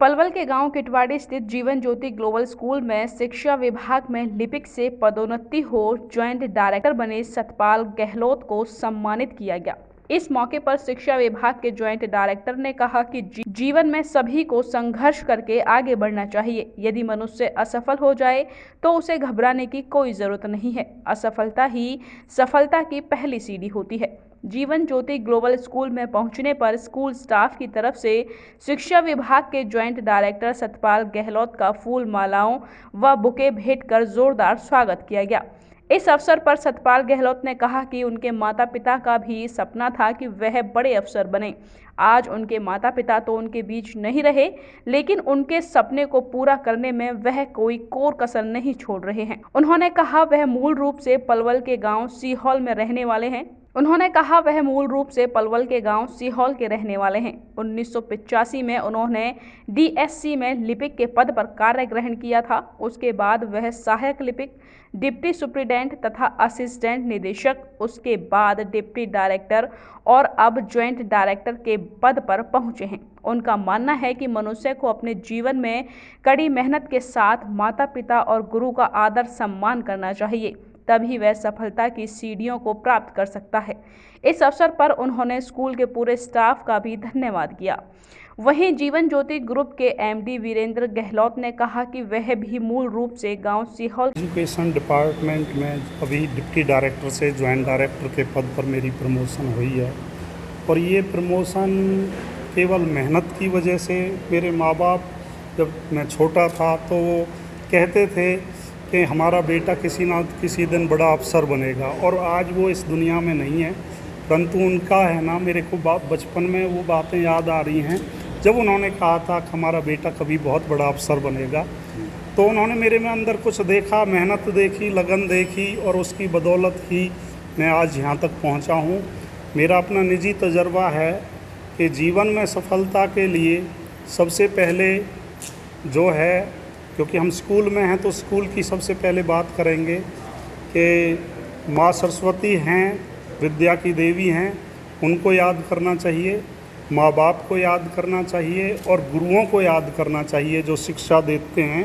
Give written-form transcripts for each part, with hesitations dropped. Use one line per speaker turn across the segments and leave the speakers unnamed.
पलवल के गांव किटवाड़ी स्थित जीवन ज्योति ग्लोबल स्कूल में शिक्षा विभाग में लिपिक से पदोन्नति हो ज्वाइंट डायरेक्टर बने सतपाल गहलोत को सम्मानित किया गया। इस मौके पर शिक्षा विभाग के ज्वाइंट डायरेक्टर ने कहा कि जीवन में सभी को संघर्ष करके आगे बढ़ना चाहिए। यदि मनुष्य असफल हो जाए तो उसे घबराने की कोई जरूरत नहीं है। असफलता ही सफलता की पहली सीढ़ी होती है। जीवन ज्योति ग्लोबल स्कूल में पहुंचने पर स्कूल स्टाफ की तरफ से शिक्षा विभाग के ज्वाइंट डायरेक्टर सतपाल गहलोत का फूल मालाओं व बुके भेंट कर जोरदार स्वागत किया गया। इस अवसर पर सतपाल गहलोत ने कहा कि उनके माता पिता का भी सपना था कि वह बड़े अफसर बने। आज उनके माता पिता तो उनके बीच नहीं रहे, लेकिन उनके सपने को पूरा करने में वह कोई कोर कसर नहीं छोड़ रहे हैं। उन्होंने कहा वह मूल रूप से पलवल के गांव सीहौल में रहने वाले हैं। 1985 में उन्होंने डीएससी में लिपिक के पद पर कार्य ग्रहण किया था। उसके बाद वह सहायक लिपिक, डिप्टी सुप्रिटेंडेंट तथा असिस्टेंट निदेशक, उसके बाद डिप्टी डायरेक्टर और अब ज्वाइंट डायरेक्टर के पद पर पहुंचे हैं। उनका मानना है कि मनुष्य को अपने जीवन में कड़ी मेहनत के साथ माता पिता और गुरु का आदर सम्मान करना चाहिए, तभी वह सफलता की सीढ़ियों को प्राप्त कर सकता है। इस अवसर पर उन्होंने स्कूल के पूरे स्टाफ का भी धन्यवाद किया। वहीं जीवन ज्योति ग्रुप के एमडी वीरेंद्र गहलोत ने कहा कि वह भी मूल रूप से गांव सीहौल
एजुकेशन डिपार्टमेंट में अभी डिप्टी डायरेक्टर से ज्वाइंट डायरेक्टर के पद पर मेरी प्रमोशन हुई है और ये प्रमोशन केवल मेहनत की वजह से। मेरे माँ बाप जब मैं छोटा था तो वो कहते थे कि हमारा बेटा किसी ना किसी दिन बड़ा अफसर बनेगा, और आज वो इस दुनिया में नहीं है, परंतु उनका है ना, मेरे को बचपन में वो बातें याद आ रही हैं जब उन्होंने कहा था कि हमारा बेटा कभी बहुत बड़ा अफसर बनेगा। तो उन्होंने मेरे में अंदर कुछ देखा, मेहनत देखी, लगन देखी, और उसकी बदौलत ही मैं आज यहाँ तक पहुँचा हूँ। मेरा अपना निजी तजर्बा है कि जीवन में सफलता के लिए सबसे पहले जो है, क्योंकि हम स्कूल में हैं तो स्कूल की सबसे पहले बात करेंगे कि माँ सरस्वती हैं, विद्या की देवी हैं, उनको याद करना चाहिए, माँ बाप को याद करना चाहिए और गुरुओं को याद करना चाहिए जो शिक्षा देते हैं,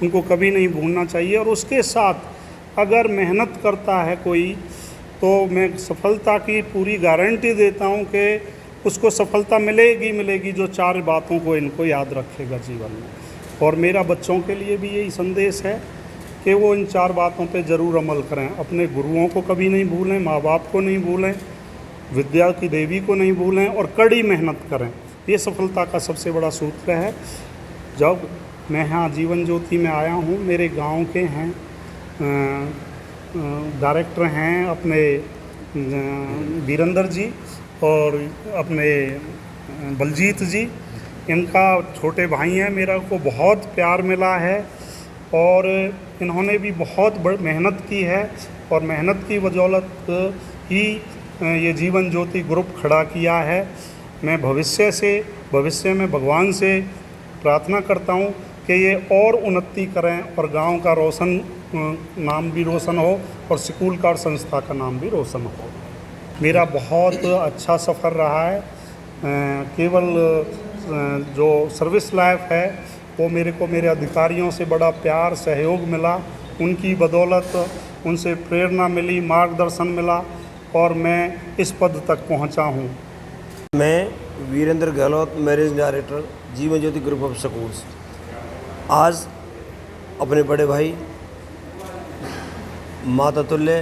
उनको कभी नहीं भूलना चाहिए। और उसके साथ अगर मेहनत करता है कोई तो मैं सफलता की पूरी गारंटी देता हूँ कि उसको सफलता मिलेगी जो चार बातों को इनको याद रखेगा जीवन में। और मेरा बच्चों के लिए भी यही संदेश है कि वो इन चार बातों पे ज़रूर अमल करें। अपने गुरुओं को कभी नहीं भूलें, माँ बाप को नहीं भूलें, विद्या की देवी को नहीं भूलें और कड़ी मेहनत करें। ये सफलता का सबसे बड़ा सूत्र है। जब मैं यहाँ जीवन ज्योति में आया हूँ, मेरे गांव के हैं डायरेक्टर हैं अपने वीरेंद्र जी और अपने बलजीत जी, इनका छोटे भाई हैं। मेरा को बहुत प्यार मिला है और इन्होंने भी बहुत मेहनत की है और मेहनत की बदौलत ही ये जीवन ज्योति ग्रुप खड़ा किया है। मैं भविष्य में भगवान से प्रार्थना करता हूँ कि ये और उन्नति करें और गांव का नाम भी रोशन हो और स्कूल का और संस्था का नाम भी रोशन हो। मेरा बहुत अच्छा सफ़र रहा है। केवल जो सर्विस लाइफ है वो मेरे अधिकारियों से बड़ा प्यार सहयोग मिला, उनकी बदौलत उनसे प्रेरणा मिली, मार्गदर्शन मिला और मैं इस पद तक पहुंचा हूं।
मैं Virendra Gehlot, managing director, Jeevan Jyoti group of schools. आज अपने बड़े भाई माता तुल्य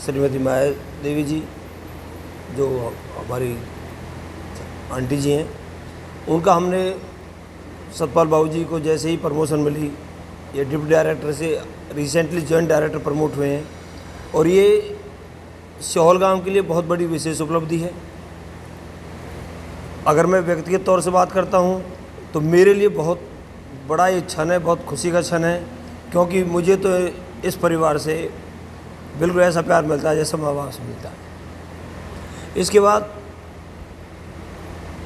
श्रीमती माया देवी जी, जो हमारी आंटी जी हैं, उनका हमने सतपाल बाबू जी को जैसे ही प्रमोशन मिली, ये डिप्टी डायरेक्टर से रिसेंटली जॉइंट डायरेक्टर प्रमोट हुए हैं और ये सीहौल गांव के लिए बहुत बड़ी विशेष उपलब्धि है। अगर मैं व्यक्तिगत तौर से बात करता हूं तो मेरे लिए बहुत बड़ा ये क्षण है, बहुत खुशी का क्षण है, क्योंकि मुझे तो इस परिवार से बिल्कुल ऐसा प्यार मिलता है जैसा माँ बाप से मिलता है। इसके बाद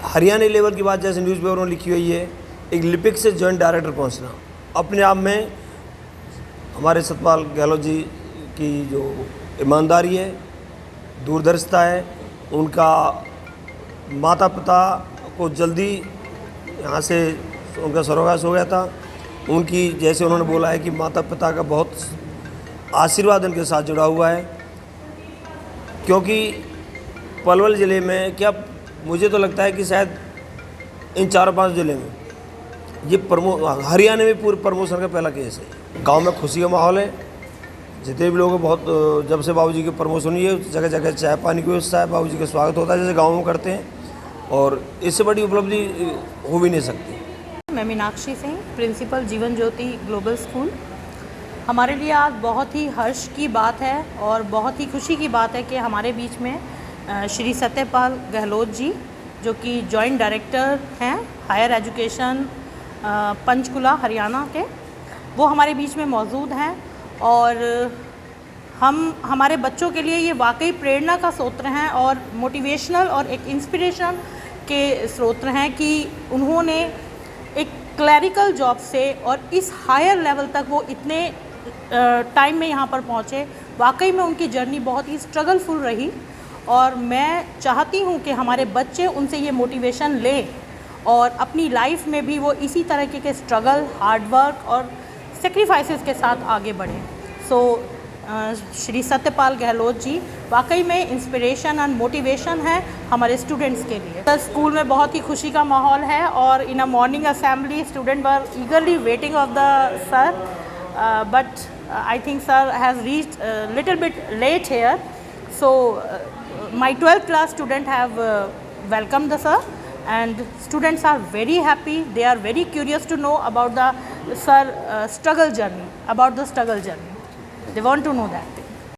हरियाणा लेवल की बात जैसे न्यूज़पेपरों में लिखी हुई है, एक लिपिक से जॉइंट डायरेक्टर पहुंचना अपने आप में हमारे सतपाल गहलोत जी की जो ईमानदारी है, दूरदर्शिता है, उनका माता पिता को जल्दी यहाँ से उनका स्वर्गवास हो गया था। उनकी जैसे उन्होंने बोला है कि माता पिता का बहुत आशीर्वाद उनके साथ जुड़ा हुआ है, क्योंकि पलवल ज़िले में क्या, मुझे तो लगता है कि शायद इन 4-5 ज़िले में ये हरियाणा में पूरे प्रमोशन का पहला केस है। गांव में खुशी का माहौल है, जितने भी लोग हैं बहुत, जब से बाबूजी की प्रमोशन हुई है जगह जगह चाय पानी की व्यवस्था है, बाबूजी का स्वागत होता है जैसे गाँव में करते हैं, और इससे बड़ी उपलब्धि हो भी नहीं सकती।
मैं Meenakshi Singh, principal Jeevan Jyoti global school. हमारे लिए आज बहुत ही हर्ष की बात है और बहुत ही खुशी की बात है कि हमारे बीच में श्री सत्यपाल गहलोत जी, जो कि जॉइंट डायरेक्टर हैं हायर एजुकेशन पंचकुला हरियाणा के, वो हमारे बीच में मौजूद हैं। और हमारे बच्चों के लिए ये वाकई प्रेरणा का स्रोत हैं और मोटिवेशनल और एक इंस्पिरेशन के स्रोत हैं कि उन्होंने एक क्लैरिकल जॉब से और इस हायर लेवल तक वो इतने टाइम में यहाँ पर पहुँचे। वाकई में उनकी जर्नी बहुत ही स्ट्रगलफुल रही और मैं चाहती हूँ कि हमारे बच्चे उनसे ये मोटिवेशन लें और अपनी लाइफ में भी वो इसी तरह के स्ट्रगल, हार्डवर्क और सेक्रीफाइसेस के साथ आगे बढ़ें। सो श्री सत्यपाल गहलोत जी वाकई में इंस्पिरेशन एंड मोटिवेशन है हमारे स्टूडेंट्स के लिए। तो स्कूल में बहुत ही खुशी का माहौल है और in a morning assembly student were eagerly waiting of the sir, but I think sir has reached little bit late here. So my 12th class student have welcomed the sir, and students are very happy. They are very curious to know about the sir struggle journey, about the struggle journey. They want to know that.